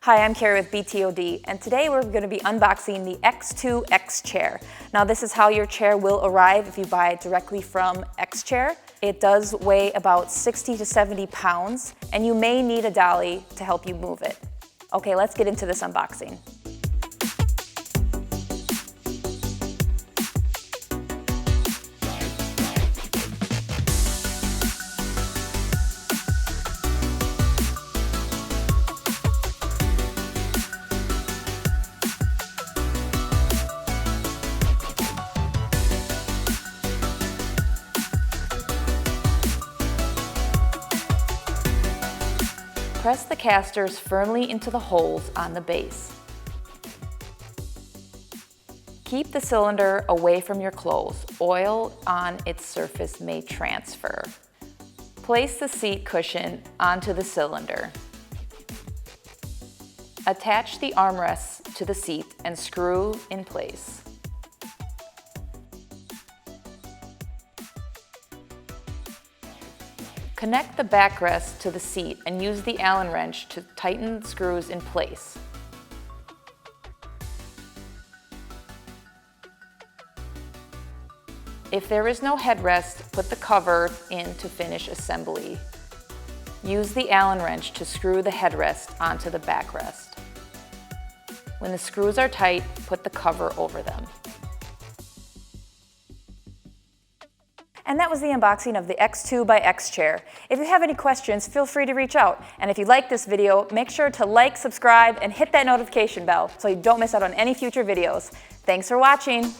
Hi, I'm Carrie with BTOD, and today we're going to be unboxing the X2 X Chair. Now this is how your chair will arrive if you buy it directly from X Chair. It does weigh about 60 to 70 pounds, and you may need a dolly to help you move it. Okay, let's get into this unboxing. Press the casters firmly into the holes on the base. Keep the cylinder away from your clothes. Oil on its surface may transfer. Place the seat cushion onto the cylinder. Attach the armrests to the seat and screw in place. Connect the backrest to the seat and use the Allen wrench to tighten the screws in place. If there is no headrest, put the cover in to finish assembly. Use the Allen wrench to screw the headrest onto the backrest. When the screws are tight, put the cover over them. And that was the unboxing of the X2 by X Chair. If you have any questions, feel free to reach out. And if you like this video, make sure to like, subscribe, and hit that notification bell so you don't miss out on any future videos. Thanks for watching.